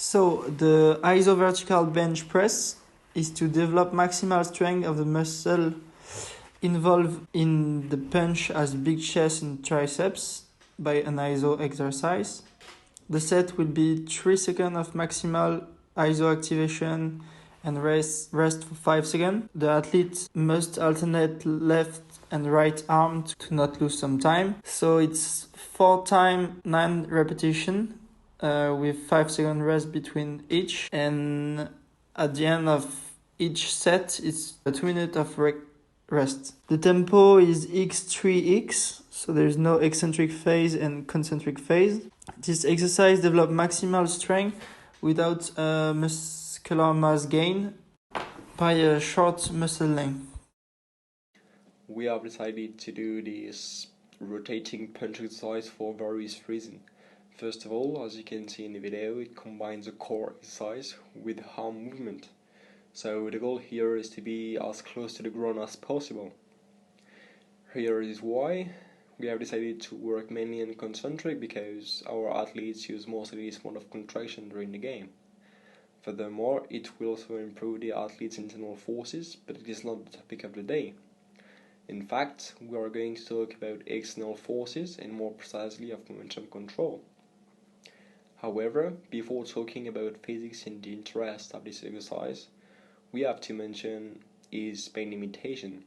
So the isovertical bench press is to develop maximal strength of the muscle involved in the punch as big chest and triceps by an iso exercise. The set will be 3 seconds of maximal iso activation and rest for 5 seconds. The athlete must alternate left and right arm to not lose some time. So it's 4 times 9 repetitions with 5 second rest between each, and at the end of each set it's 2 minutes of rest. The tempo is x3x, so there's no eccentric phase and concentric phase. This exercise develops maximal strength without muscular mass gain by a short muscle length. We have decided to do this rotating punch exercise for various reasons. First of all, as you can see in the video, it combines a core exercise with arm movement. So the goal here is to be as close to the ground as possible. Here is why we have decided to work mainly in concentric, because our athletes use mostly this mode of contraction during the game. Furthermore, it will also improve the athlete's internal forces, but it is not the topic of the day. In fact, we are going to talk about external forces and more precisely of momentum control. However, before talking about physics and the interest of this exercise, we have to mention is pain limitation.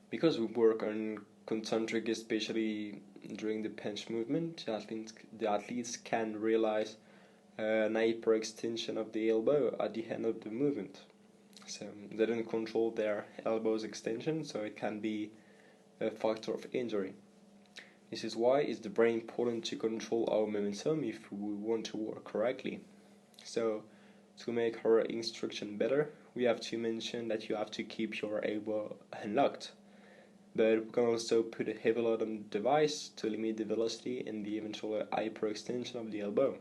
Because we work on concentric, especially during the punch movement, the athletes can realize an hyperextension of the elbow at the end of the movement. So they don't control their elbow's extension, so it can be a factor of injury. This is why it's very important to control our momentum if we want to work correctly. So to make our instruction better, we have to mention that you have to keep your elbow unlocked. But we can also put a heavy load on the device to limit the velocity and the eventual hyperextension of the elbow.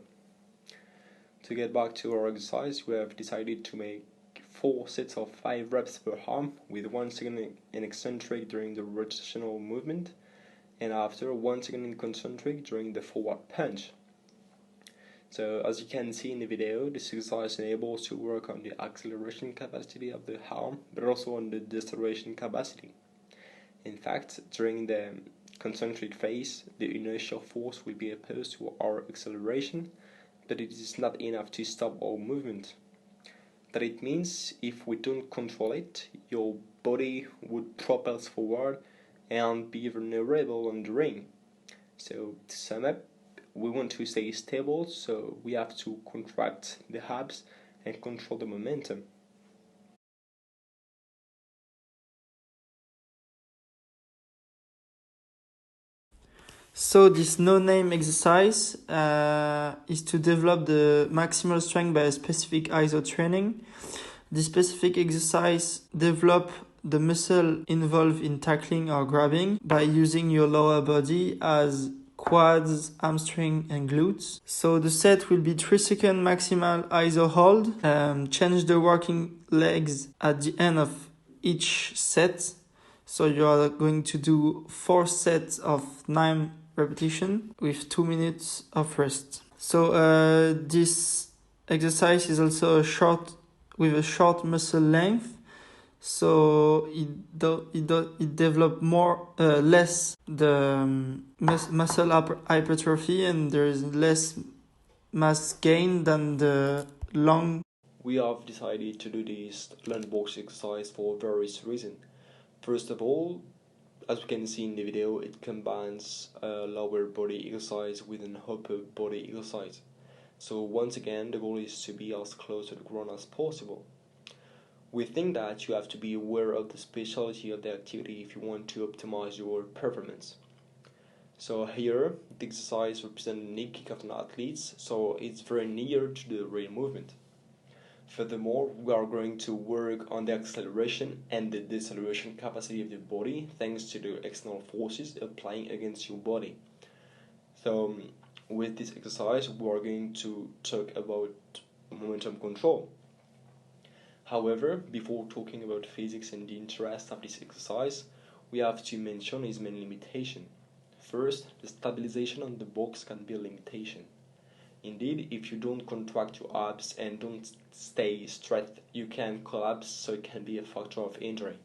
To get back to our exercise, we have decided to make 4 sets of 5 reps per arm, with 1 second in eccentric during the rotational movement, and after 1 second in concentric during the forward punch. So as you can see in the video, this exercise enables to work on the acceleration capacity of the arm, but also on the deceleration capacity. In fact, during the concentric phase, the inertial force will be opposed to our acceleration, but it is not enough to stop our movement. That it means if we don't control it, your body would propel forward and be vulnerable on the ring. So to sum up, we want to stay stable, so we have to contract the abs and control the momentum. So this no-name exercise is to develop the maximal strength by a specific iso training. This specific exercise develop the muscle involved in tackling or grabbing by using your lower body as quads, hamstring, and glutes. So the set will be 3 second maximal iso hold. Change the working legs at the end of each set. So you are going to do 4 sets of 9 repetition with 2 minutes of rest. So this exercise is also with a short muscle length, so it develop less the muscle hypertrophy, and there is less mass gain than the long. We have decided to do this lunge exercise for various reasons. First of all, as we can see in the video, it combines a lower body exercise with an upper body exercise. So once again, the goal is to be as close to the ground as possible. We think that you have to be aware of the specialty of the activity if you want to optimize your performance. So here, the exercise represents the knee kick of an athlete, so it's very near to the real movement. Furthermore, we are going to work on the acceleration and the deceleration capacity of the body thanks to the external forces applying against your body. So with this exercise, we are going to talk about momentum control. However, before talking about physics and the interest of this exercise, we have to mention its main limitation. First, the stabilization on the box can be a limitation. Indeed, if you don't contract your abs and don't stay straight, you can collapse, so it can be a factor of injury.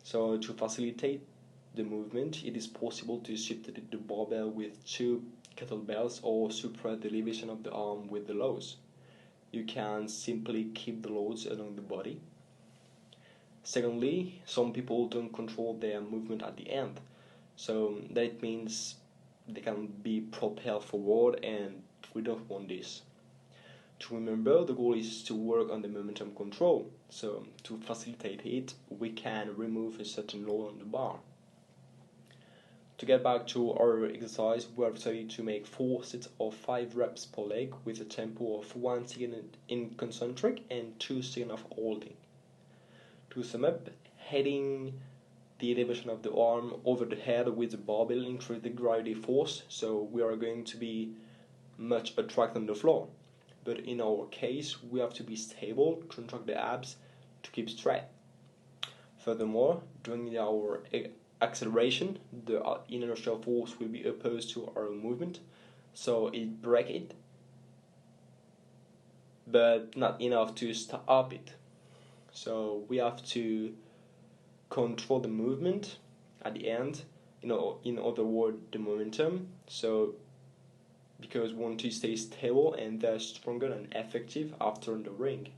So to facilitate the movement, it is possible to substitute the barbell with 2 kettlebells or suppress the elevation of the arm with the loads. You can simply keep the loads along the body. Secondly, some people don't control their movement at the end, so that means they can be propelled forward, and we don't want this. To remember, the goal is to work on the momentum control, so to facilitate it, we can remove a certain load on the bar. To get back to our exercise, we are decided to make 4 sets of 5 reps per leg with a tempo of 1 second in concentric and 2 seconds of holding. To sum up, heading the elevation of the arm over the head with the barbell increase the gravity force, so we are going to be much attracted on the floor. But in our case, we have to be stable, contract the abs to keep straight. Furthermore, during our acceleration, the inertial force will be opposed to our movement, so it breaks it, but not enough to stop it. So we have to control the movement at the end, in other words, the momentum. So because we want to stay stable and thus stronger and effective after the ring.